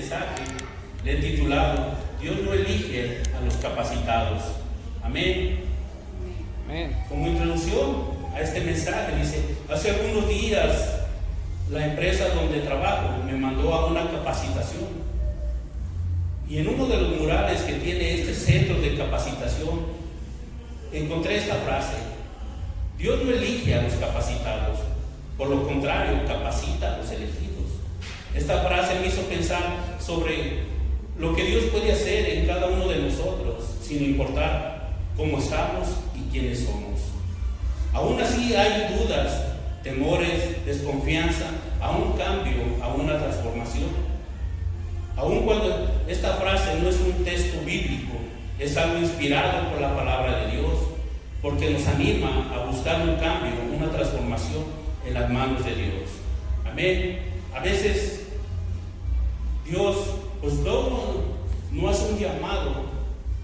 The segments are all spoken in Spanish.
mensaje le he titulado: Dios no elige a los capacitados. Amén. Amén. Como introducción a este mensaje, dice: hace algunos días la empresa donde trabajo me mandó a una capacitación, y en uno de los murales que tiene este centro de capacitación encontré esta frase: Dios no elige a los capacitados, por lo contrario, capacita a los elegidos. Esta frase me hizo pensar sobre lo que Dios puede hacer en cada uno de nosotros, sin importar cómo estamos y quiénes somos. Aún así hay dudas, temores, desconfianza a un cambio, a una transformación. Aun cuando esta frase no es un texto bíblico, es algo inspirado por la palabra de Dios, porque nos anima a buscar un cambio, una transformación en las manos de Dios. Amén. A veces Dios pues no hace un llamado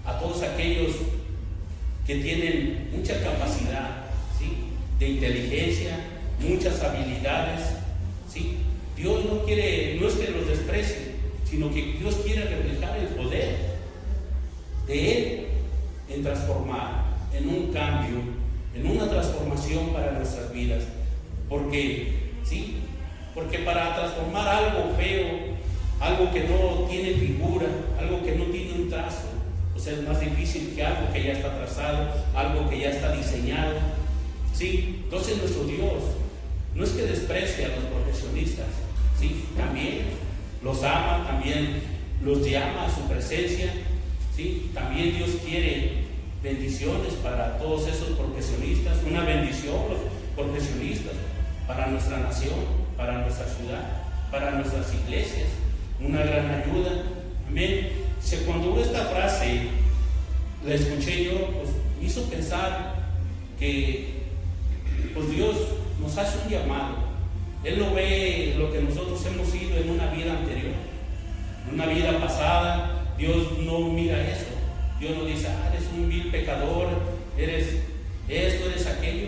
a todos aquellos que tienen mucha capacidad, ¿sí?, de inteligencia, muchas habilidades, ¿sí? Dios no es que los desprecie, sino que Dios quiere reflejar el poder de Él en transformar, en un cambio, en una transformación para nuestras vidas. Porque para transformar algo feo, algo que no tiene figura, algo que no tiene un trazo, pues es más difícil que algo que ya está trazado, algo que ya está diseñado, ¿sí? Entonces nuestro Dios no es que desprecie a los profesionistas, ¿sí? También los ama, también los llama a su presencia, ¿sí? También Dios quiere bendiciones para todos esos profesionistas, una bendición los profesionistas para nuestra nación, para nuestra ciudad, para nuestras iglesias, una gran ayuda. Amén. Cuando esta frase la escuché yo, pues me hizo pensar que pues Dios nos hace un llamado. Él no ve lo que nosotros hemos sido en una vida anterior, en una vida pasada. Dios no mira eso. Dios no dice: eres un vil pecador, eres esto, eres aquello.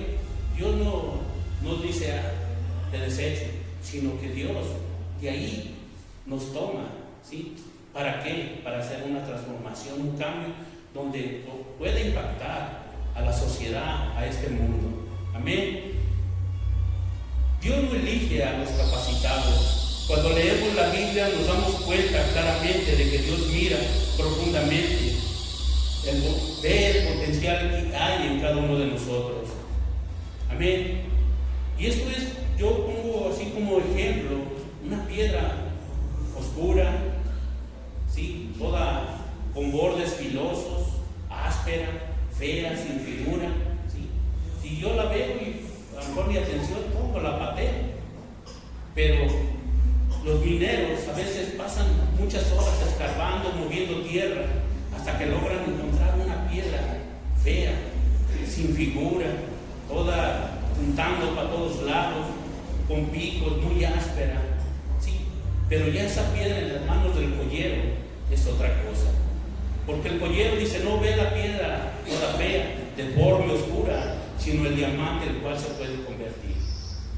Dios no nos dice: te desecho, sino que Dios de ahí nos toma, ¿sí? ¿Para qué? Para hacer una transformación, un cambio donde puede impactar a la sociedad, a este mundo. Amén. Dios no elige a los capacitados. Cuando leemos la Biblia nos damos cuenta claramente de que Dios mira profundamente, ve el potencial que hay en cada uno de nosotros. Amén. Y esto es, yo pongo así como ejemplo, una piedra oscura, ¿sí?, toda con bordes filosos, áspera, fea, sin figura, ¿sí? Si yo la veo y a lo mejor mi atención pongo, la pateo, pero los mineros a veces pasan muchas horas escarbando, moviendo tierra, hasta que logran encontrar una piedra fea, sin figura, toda puntando para todos lados, con picos, muy áspera, ¿sí? Pero ya esa piedra en las manos del joyero es otra cosa, porque el joyero dice: no ve la piedra toda fea, deforme, oscura, sino el diamante el cual se puede convertir.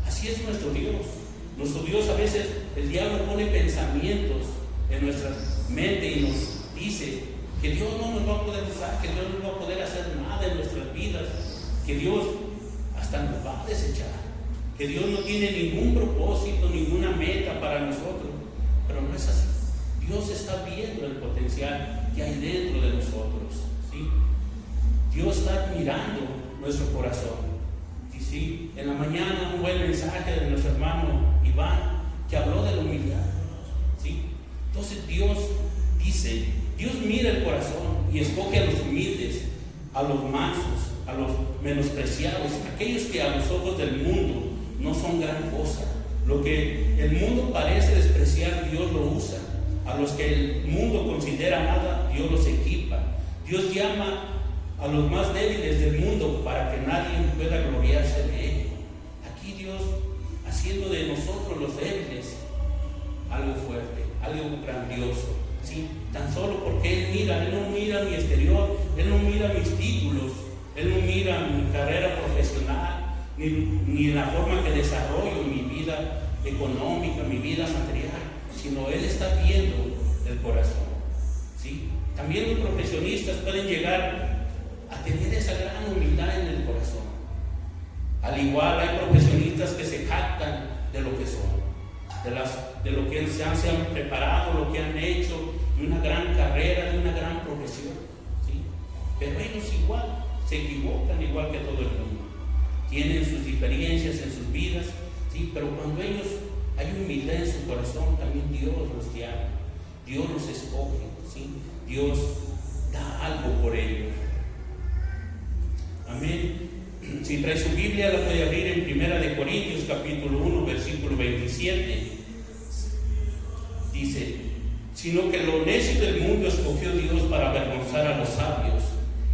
Así es nuestro Dios. Nuestro Dios, a veces el diablo pone pensamientos en nuestra mente y nos dice que Dios no nos va a poder usar, que Dios no va a poder hacer nada en nuestras vidas, que Dios hasta nos va a desechar, que Dios no tiene ningún propósito, ninguna meta para nosotros. Pero no es así. Dios está viendo el potencial que hay dentro de nosotros, ¿sí? Dios está mirando nuestro corazón. Y sí, en la mañana un buen mensaje de nuestro hermano Iván, que habló de la humildad, ¿sí? Entonces Dios dice, Dios mira el corazón y escoge a los humildes, a los mansos, a los menospreciados, aquellos que a los ojos del mundo no son gran cosa. Lo que el mundo parece despreciar, Dios lo usa. A los que el mundo considera nada, Dios los equipa. Dios llama a los más débiles del mundo para que nadie pueda gloriarse de ello. Aquí Dios haciendo de nosotros los débiles algo fuerte, algo grandioso, ¿sí? Tan solo porque Él no mira mi exterior, Él no mira mis títulos, Él no mira mi carrera profesional, ni la forma que desarrollo mi vida económica, mi vida material, sino Él está viendo del corazón. ¿Sí? También los profesionistas pueden llegar a tener esa gran humildad en el corazón. Al igual hay profesionistas que se jactan de lo que son, de lo que se han preparado, lo que han hecho, de una gran carrera, de una gran profesión. ¿Sí? Pero ellos igual se equivocan, igual que todo el mundo. Tienen sus diferencias en sus vidas, ¿sí? Pero cuando ellos hay humildad en su corazón, también Dios los llama, Dios los escoge, ¿sí? Dios da algo por ellos. Amén. Si trae su Biblia, la puede abrir en 1 Corintios capítulo 1, versículo 27. Dice: sino que lo necio del mundo escogió Dios para avergonzar a los sabios,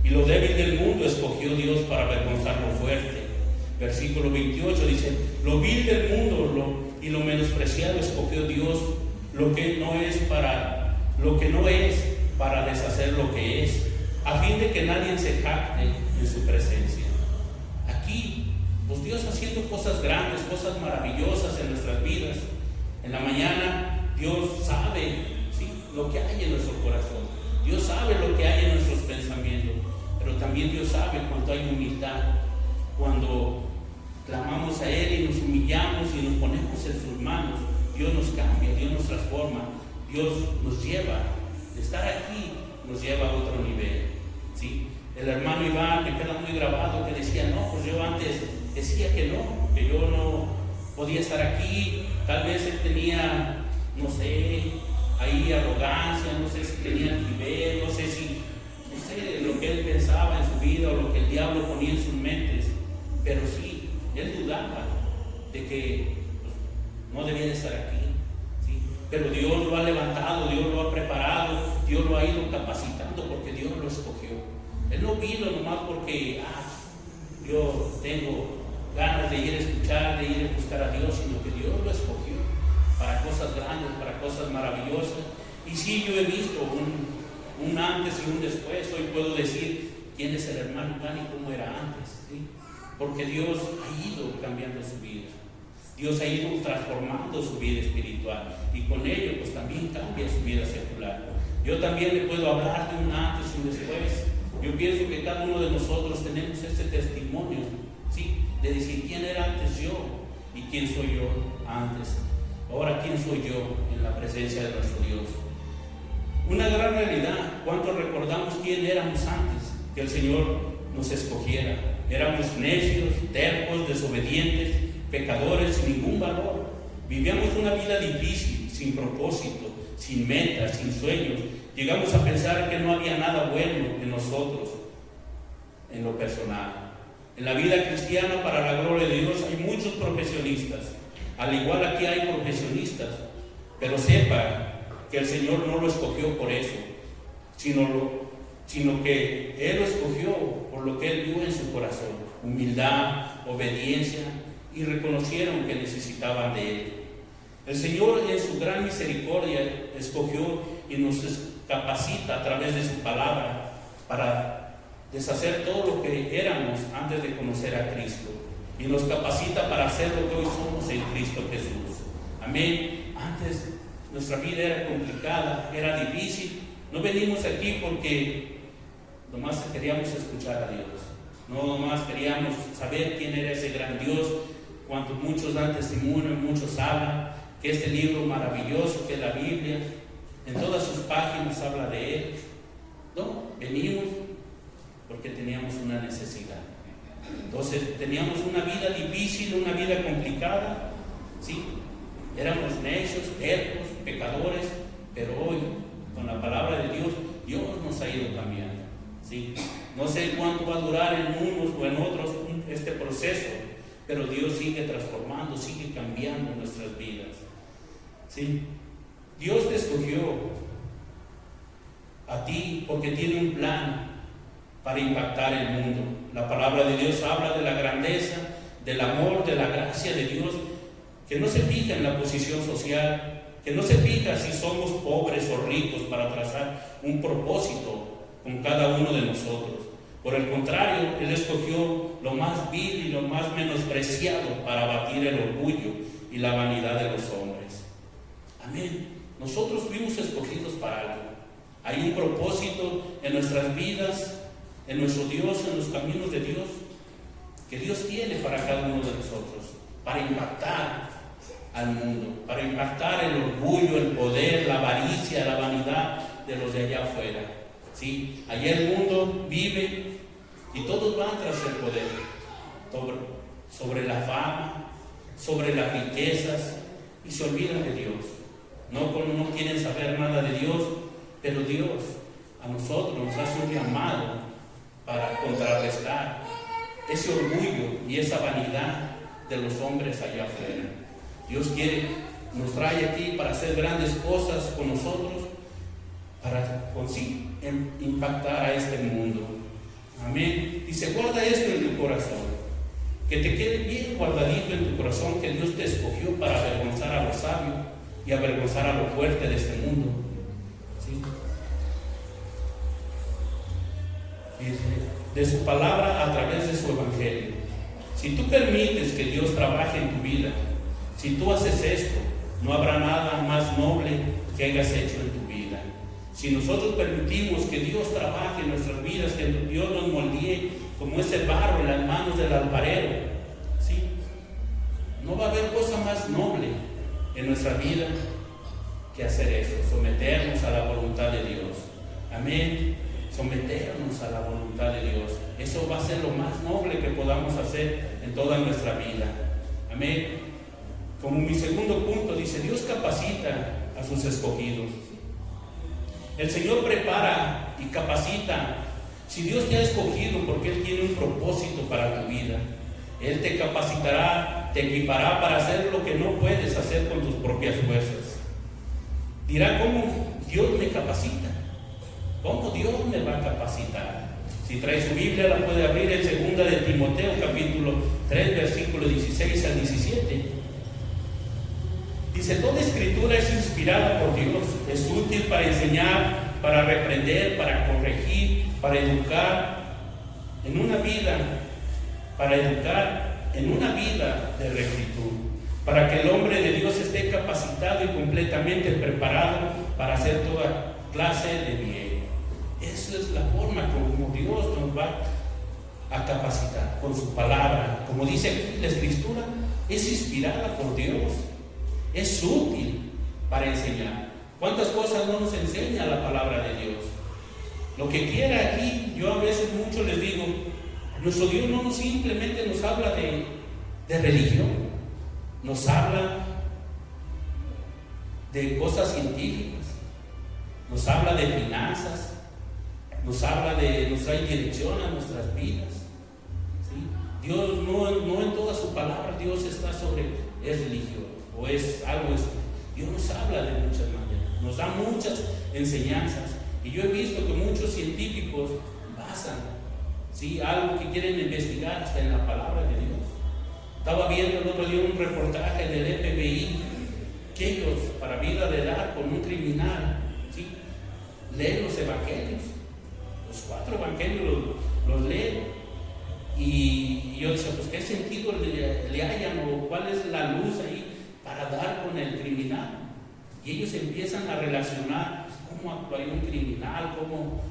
y lo débil del mundo escogió Dios para avergonzar lo fuerte. Versículo 28 dice: lo vil del mundo y lo menospreciado escogió Dios, lo que no es para deshacer lo que es, a fin de que nadie se jacte en su presencia. Aquí, pues Dios haciendo cosas grandes, cosas maravillosas en nuestras vidas. En la mañana Dios sabe, ¿sí?, lo que hay en nuestro corazón. Dios sabe lo que hay en nuestros pensamientos, pero también Dios sabe cuando hay humildad, cuando clamamos a Él y nos humillamos y nos ponemos en sus manos. Dios nos cambia, Dios nos transforma, Dios nos lleva. De estar aquí nos lleva a otro nivel, ¿sí? El hermano Iván me queda muy grabado que decía: no, pues yo antes decía que yo no podía estar aquí. Tal vez él tenía, no sé, ahí arrogancia, no sé si tenía nivel, no sé lo que él pensaba en su vida o lo que el diablo ponía en sus mentes, pero sí, él dudaba de que pues, no debía de estar aquí, ¿sí? Pero Dios lo ha levantado, Dios lo ha preparado, Dios lo ha ido capacitando porque Dios lo escogió. Él no vino nomás porque yo tengo ganas de ir a escuchar, de ir a buscar a Dios, sino que Dios lo escogió para cosas grandes, para cosas maravillosas. Y sí, yo he visto un antes y un después. Hoy puedo decir quién es el hermano Iván y cómo era antes, ¿sí? Porque Dios ha ido cambiando su vida, Dios ha ido transformando su vida espiritual, y con ello pues también cambia su vida secular. Yo también le puedo hablar de un antes y un después. Yo pienso que cada uno de nosotros tenemos este testimonio, ¿sí?, de decir quién era antes yo y quién soy yo antes. Ahora, quién soy yo en la presencia de nuestro Dios. Una gran realidad. ¿Cuántos recordamos quién éramos antes que el Señor nos escogiera? Éramos necios, tercos, desobedientes, pecadores sin ningún valor. Vivíamos una vida difícil, sin propósito, sin metas, sin sueños. Llegamos a pensar que no había nada bueno en nosotros, en lo personal. En la vida cristiana, para la gloria de Dios, hay muchos profesionistas. Al igual aquí hay profesionistas, pero sepa que el Señor no lo escogió por eso, sino que Él lo escogió por lo que Él vio en su corazón: humildad, obediencia, y reconocieron que necesitaban de Él. El Señor, en su gran misericordia, escogió y nos capacita a través de su palabra para deshacer todo lo que éramos antes de conocer a Cristo, y nos capacita para hacer lo que hoy somos en Cristo Jesús. Amén. Antes nuestra vida era complicada, era difícil. No venimos aquí porque nomás queríamos escuchar a Dios, no nomás queríamos saber quién era ese gran Dios. Cuanto muchos dan testimonio, muchos hablan que este libro maravilloso que es la Biblia, en todas sus páginas habla de Él. No, venimos porque teníamos una necesidad. Entonces teníamos una vida difícil, una vida complicada, ¿sí? Éramos necios, tercos, pecadores, pero hoy, con la palabra de Dios, Dios nos ha ido cambiando, ¿sí? No sé cuánto va a durar en unos o en otros este proceso, pero Dios sigue transformando, sigue cambiando nuestras vidas, ¿sí? Dios te escogió a ti porque tiene un plan para impactar el mundo. La palabra de Dios habla de la grandeza, del amor, de la gracia de Dios, que no se fija en la posición social, que no se fija si somos pobres o ricos para trazar un propósito con cada uno de nosotros. Por el contrario, Él escogió lo más vil y lo más menospreciado para abatir el orgullo y la vanidad de los hombres. Amén. nosotros fuimos escogidos para algo. Hay un propósito en nuestras vidas, en nuestro Dios, en los caminos de Dios, que Dios tiene para cada uno de nosotros, para impactar al mundo, para impactar el orgullo, el poder, la avaricia, la vanidad de los de allá afuera. ¿Sí? Allá el mundo vive y todos van tras el poder, sobre la fama, sobre las riquezas, y se olvidan de Dios. No quieren saber nada de Dios, pero Dios a nosotros nos hace un llamado para contrarrestar ese orgullo y esa vanidad de los hombres allá afuera. Dios nos trae aquí para hacer grandes cosas con nosotros, para impactar a este mundo. Amén. Dice, guarda esto en tu corazón, que te quede bien guardadito en tu corazón, que Dios te escogió para avergonzar a los sabios y avergonzar a lo fuerte de este mundo. ¿Sí? De su palabra a través de su evangelio. Si tú permites que Dios trabaje en tu vida, si tú haces esto, no habrá nada más noble que hayas hecho en tu vida. Si nosotros permitimos que Dios trabaje en nuestras vidas, que Dios nos moldee como ese barro en las manos del alfarero, ¿sí? No va a haber cosa más noble en nuestra vida que hacer eso, someternos a la voluntad de Dios. Amén. Someternos a la voluntad de Dios. Eso va a ser lo más noble que podamos hacer en toda nuestra vida. Amén. Como mi segundo punto dice, Dios capacita a sus escogidos. El Señor prepara y capacita. Si Dios te ha escogido, porque Él tiene un propósito para tu vida, Él te capacitará, te equipará para hacer lo que no puedes hacer con tus propias fuerzas. Dirá, ¿cómo Dios me capacita? ¿Cómo Dios me va a capacitar? Si trae su Biblia, la puede abrir en 2 de Timoteo, capítulo 3, versículo 16 al 17. Dice, toda escritura es inspirada por Dios, es útil para enseñar, para reprender, para corregir, para educar en una vida de rectitud, para que el hombre de Dios esté capacitado y completamente preparado para hacer toda clase de bien. Esa es la forma como Dios nos va a capacitar, con su palabra. Como dice aquí la Escritura, es inspirada por Dios, es útil para enseñar. ¿Cuántas cosas no nos enseña la palabra de Dios? Lo que quiera aquí, yo a veces mucho les digo, nuestro Dios no simplemente nos habla de religión, nos habla de cosas científicas, nos habla de finanzas, nos trae dirección a nuestras vidas. ¿Sí? Dios no en toda su palabra, Dios está es religión o es algo. Dios nos habla de muchas maneras, nos da muchas enseñanzas. Y yo he visto que muchos científicos basan, ¿sí?, algo que quieren investigar hasta en la palabra de Dios. Estaba viendo el otro día un reportaje del FBI, que ellos, para vida de dar con un criminal, ¿sí?, leen los evangelios. Los 4 evangelios los leen. Y yo decía, pues, ¿qué sentido le hayan o cuál es la luz ahí para dar con el criminal? Y ellos empiezan a relacionar cómo actuaría un criminal, cómo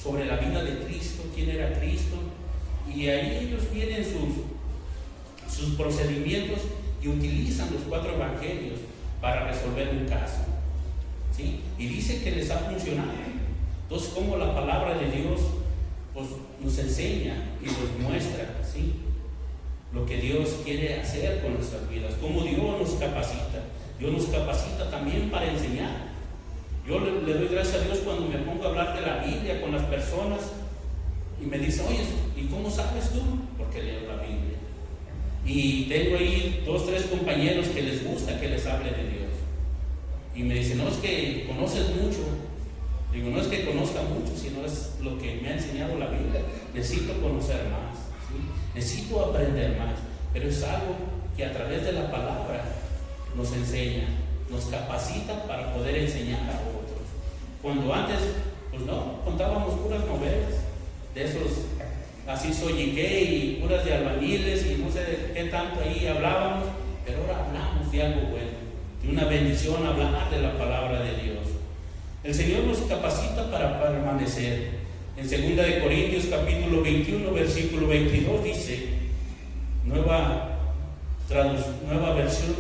sobre la vida de Cristo, quién era Cristo. Y ahí ellos tienen sus procedimientos y utilizan los 4 evangelios para resolver un caso. ¿Sí? Y dice que les ha funcionado. Entonces, como la palabra de Dios pues, nos enseña y nos muestra, ¿sí?, lo que Dios quiere hacer con nuestras vidas, cómo Dios nos capacita. Dios nos capacita también para enseñar. Yo le doy gracias a Dios cuando me pongo a hablar de la Biblia con las personas y me dicen, oye, ¿y cómo sabes tú? Porque leo la Biblia. Y tengo ahí 2, 3 compañeros que les gusta que les hable de Dios. Y me dicen, no, es que conoces mucho. Digo, no es que conozca mucho, sino es lo que me ha enseñado la Biblia. Necesito conocer más, ¿sí? Necesito aprender más. Pero es algo que a través de la palabra nos enseña, nos capacita para poder enseñar a otros. Cuando antes, pues no, contábamos puras novelas, de esos, así soyiqué y puras de albañiles y no sé de qué tanto ahí hablábamos, pero ahora hablamos de algo bueno, de una bendición hablar de la palabra de Dios. El Señor nos capacita para permanecer. En 2 de Corintios capítulo 21 versículo 22 dice, nueva traducción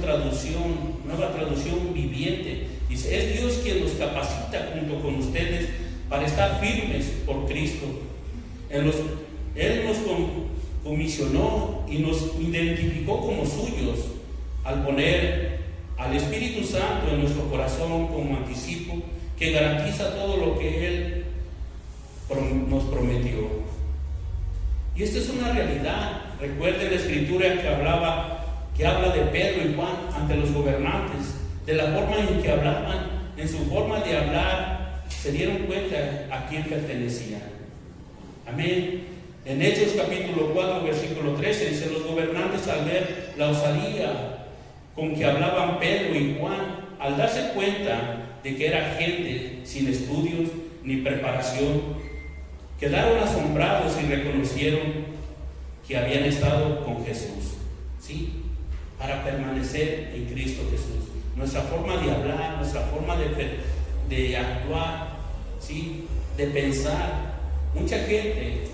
viviente, dice: es Dios quien nos capacita junto con ustedes para estar firmes por Cristo. Él nos comisionó y nos identificó como suyos al poner al Espíritu Santo en nuestro corazón como anticipo que garantiza todo lo que Él nos prometió. Y esta es una realidad. Recuerden la escritura que habla de Pedro y Juan ante los gobernantes, de la forma en que hablaban, en su forma de hablar, se dieron cuenta a quién pertenecían. Amén. En Hechos capítulo 4 versículo 13 dice: los gobernantes, al ver la osadía con que hablaban Pedro y Juan, al darse cuenta de que era gente sin estudios ni preparación, quedaron asombrados y reconocieron que habían estado con Jesús, ¿sí? Para permanecer en Cristo Jesús. Nuestra forma de hablar, nuestra forma de actuar, ¿sí? De pensar. Mucha gente,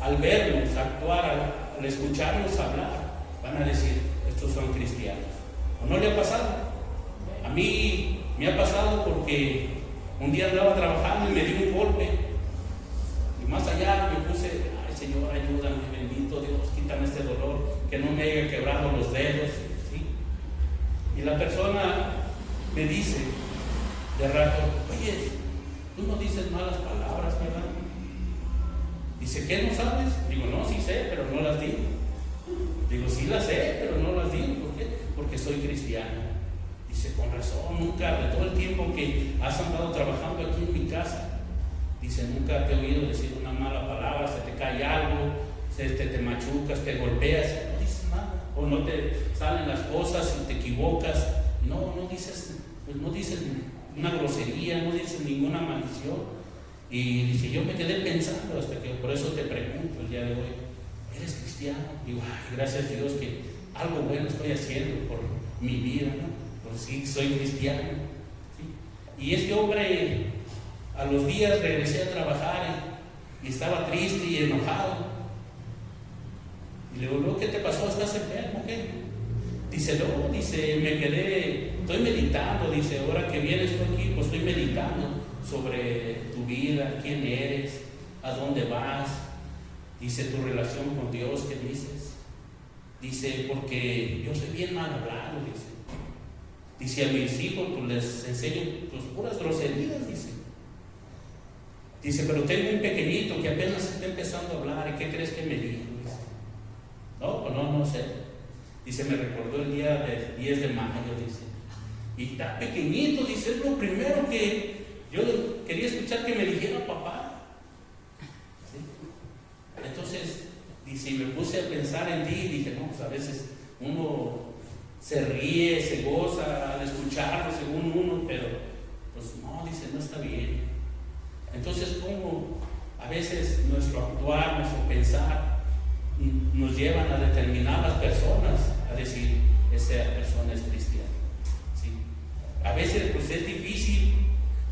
al vernos actuar, al escucharnos hablar, van a decir: estos son cristianos. ¿O no le ha pasado? A mí me ha pasado porque un día andaba trabajando y me dio un golpe. Y más allá me puse: ay, Señor, ayúdame, bendito Dios, quítame este dolor, que no me haya quebrado los dedos, ¿sí? Y la persona me dice de rato: oye, tú no dices malas palabras, ¿verdad? Dice: ¿qué, no sabes? Digo: no, sí sé, pero no las digo. Digo: sí las sé, pero no las digo. ¿Por qué? Porque soy cristiano. Dice: con razón, nunca, de todo el tiempo que has andado trabajando aquí en mi casa, dice, nunca te he oído decir una mala palabra, se te cae algo, te machucas, te golpeas, no dices nada, o no te salen las cosas y te equivocas, no dices una grosería, no dices ninguna maldición. Y dice: yo me quedé pensando hasta que, por eso te pregunto el día de hoy: ¿eres cristiano? Digo: ay, gracias a Dios que algo bueno estoy haciendo por mi vida, ¿no? Pues sí, soy cristiano, ¿sí? Y este hombre, a los días regresé a trabajar y estaba triste y enojado. Y le digo: ¿qué te pasó? ¿Estás enfermo? ¿Qué? Dice: no, dice, estoy meditando, dice, ahora que vienes tú aquí, pues estoy meditando sobre tu vida, quién eres, a dónde vas, dice, tu relación con Dios, ¿qué dices? Dice: porque yo soy bien mal hablado, dice, a mis hijos pues les enseño pues puras groserías, dice, pero tengo un pequeñito que apenas está empezando a hablar, ¿y qué crees que me dijo? Dice: no, pues no sé. Dice: me recordó el día del 10 de mayo, dice, y está pequeñito, dice, es lo primero que yo quería escuchar que me dijera papá. ¿Sí? Entonces, dice, y me puse a pensar en ti y dije: no, pues a veces uno se ríe, se goza al escucharlo según uno, pero pues no, dice, no está bien. Entonces, ¿cómo a veces nuestro actuar, nuestro pensar nos llevan a determinadas personas a decir: esa persona es cristiana? ¿Sí? A veces pues es difícil,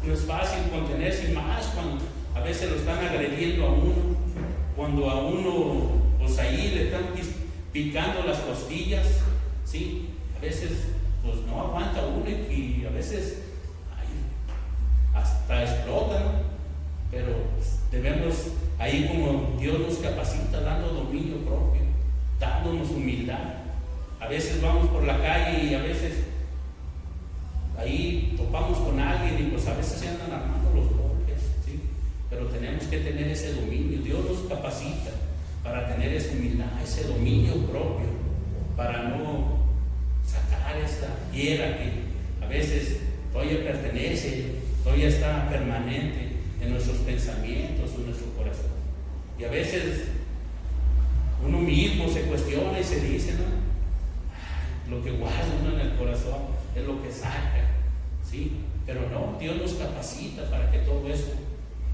no es fácil contenerse, más cuando a veces lo están agrediendo a uno, cuando a uno pues ahí le están picando las costillas, ¿sí? A veces pues no aguanta uno y a veces hasta explota, ¿no? Pero pues, debemos, ahí como Dios nos capacita, dando dominio propio, dándonos humildad. A veces vamos por la calle y a veces ahí topamos con alguien y pues a veces se andan armando los golpes, ¿sí? Pero tenemos que tener ese dominio. Dios nos capacita para tener esa humildad, ese dominio propio, para no sacar esa hiera que a veces todavía pertenece, todavía está permanente en nuestros pensamientos, en nuestro corazón. Y a veces uno mismo se cuestiona y se dice: no, lo que guarda uno en el corazón es lo que saca, ¿sí? Pero no, Dios nos capacita para que todo eso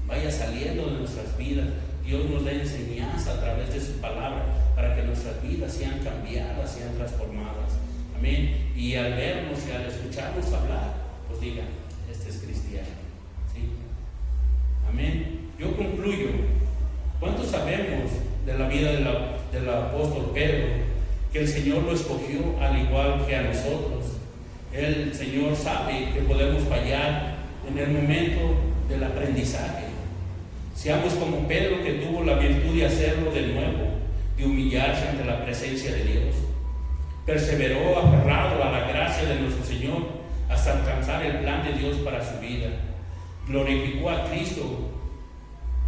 vaya saliendo de nuestras vidas. Dios nos da enseñanza a través de su palabra para que nuestras vidas sean cambiadas, sean transformadas. Amén. Y al vernos y al escucharnos hablar, pues digan, este es cristiano. ¿Sí? Amén. Yo concluyo. ¿Cuánto sabemos de la vida del apóstol Pedro? Que el Señor lo escogió al igual que a nosotros. El Señor sabe que podemos fallar en el momento del aprendizaje. Seamos como Pedro, que tuvo la virtud de hacerlo de nuevo, de humillarse ante la presencia de Dios. Perseveró aferrado a la gracia de nuestro Señor hasta alcanzar el plan de Dios para su vida. Glorificó a Cristo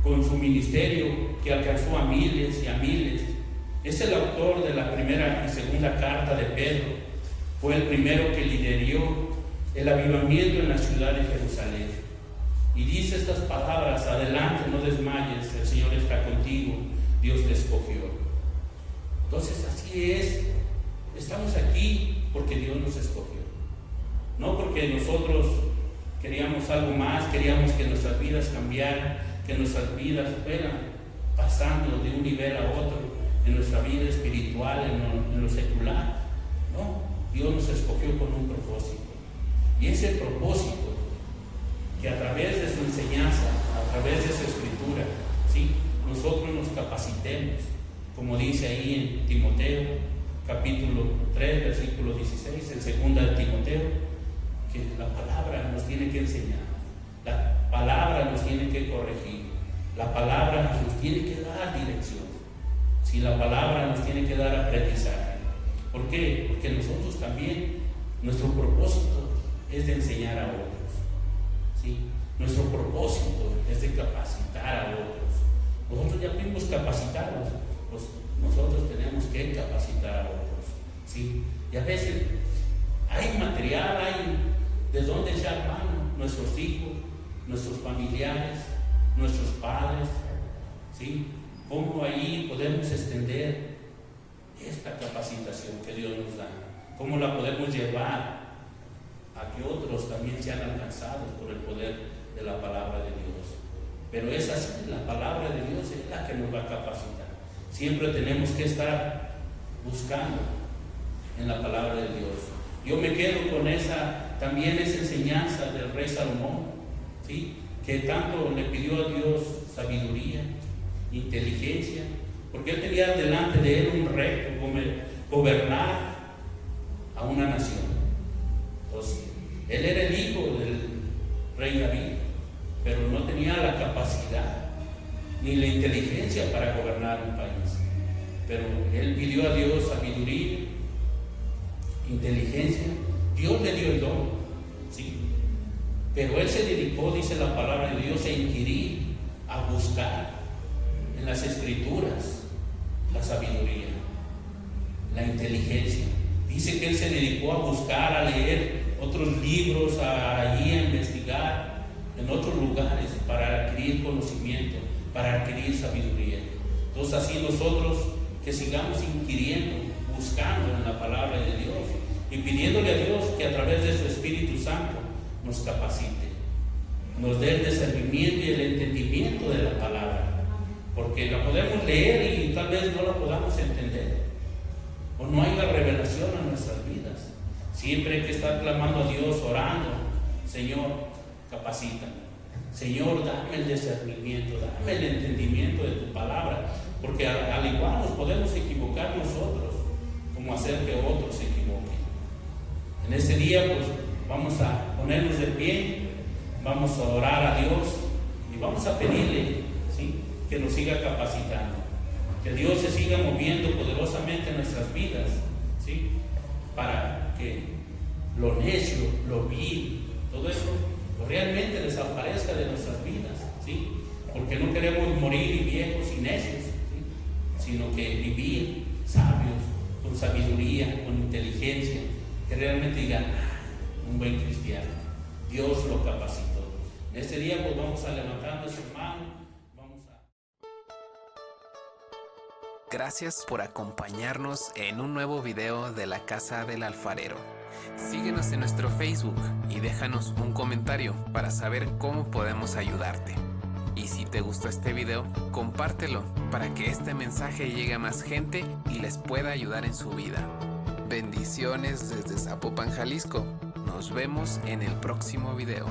con su ministerio, que alcanzó a miles y a miles. Es el autor de la primera y segunda carta de Pedro. Fue el primero que lideró el avivamiento en la ciudad de Jerusalén. Y dice estas palabras: adelante, no desmayes, el Señor está contigo, Dios te escogió. Entonces así es, estamos aquí porque Dios nos escogió. No porque nosotros queríamos algo más, queríamos que nuestras vidas cambiaran, que nuestras vidas fueran pasando de un nivel a otro, en nuestra vida espiritual, en lo secular. No, Dios nos escogió con un propósito. Y ese propósito, que a través de su enseñanza, a través de su escritura, ¿sí?, nosotros nos capacitemos, como dice ahí en Timoteo, capítulo 3, versículo 16, en segunda de Timoteo, que la palabra nos tiene que enseñar, la palabra nos tiene que corregir, la palabra nos tiene que dar dirección, si la palabra nos tiene que dar aprendizaje. ¿Por qué? Porque nosotros también, nuestro propósito es de enseñar a otros, ¿sí? Nuestro propósito es de capacitar a otros. Nosotros ya fuimos capacitados, pues nosotros tenemos que capacitar a otros, ¿sí? Y a veces hay material, hay de dónde echar mano, nuestros hijos, nuestros familiares, nuestros padres, ¿sí? Cómo ahí podemos extender esta capacitación que Dios nos da, cómo la podemos llevar a que otros también sean alcanzados por el poder de la palabra de Dios. Pero es así, la palabra de Dios es la que nos va a capacitar. Siempre tenemos que estar buscando en la palabra de Dios. Yo me quedo con también esa enseñanza del rey Salomón, ¿sí?, que tanto le pidió a Dios sabiduría, inteligencia, porque él tenía delante de él un reto, gobernar a una nación. Entonces, él era el hijo del rey David, pero no tenía la capacidad ni la inteligencia para gobernar un país. Pero él pidió a Dios sabiduría, inteligencia. Dios le dio el don, ¿sí? Pero él se dedicó, dice la palabra de Dios, a inquirir, a buscar en las escrituras la sabiduría, la inteligencia. Dice que él se dedicó a buscar, a leer otros libros, allí a investigar en otros lugares para adquirir conocimiento, para adquirir sabiduría. Entonces así nosotros que sigamos inquiriendo, buscando en la palabra de Dios y pidiéndole a Dios que a través de su Espíritu Santo nos capacite, nos dé el discernimiento y el entendimiento de la palabra, porque la podemos leer y tal vez no la podamos entender, o no haya revelación en nuestras vidas. Siempre hay que estar clamando a Dios, orando: Señor, capacítame, Señor, dame el discernimiento, dame el entendimiento de tu palabra, porque al igual nos podemos equivocar nosotros, como hacer que otros se equivoquen. En este día, pues, vamos a ponernos de pie, vamos a orar a Dios y vamos a pedirle, ¿sí?, que nos siga capacitando, que Dios se siga moviendo poderosamente en nuestras vidas, ¿sí?, para que lo necio, lo vil, todo eso, pues, realmente desaparezca de nuestras vidas, ¿sí?, porque no queremos morir viejos y necios, ¿sí?, sino que vivir sabios, con sabiduría, con inteligencia, que realmente digan: un buen cristiano, Dios lo capacitó. En este día, pues, vamos a levantar nuestras manos. Gracias por acompañarnos en un nuevo video de la Casa del Alfarero. Síguenos en nuestro Facebook y déjanos un comentario para saber cómo podemos ayudarte. Y si te gustó este video, compártelo para que este mensaje llegue a más gente y les pueda ayudar en su vida. Bendiciones desde Zapopan, Jalisco. Nos vemos en el próximo video.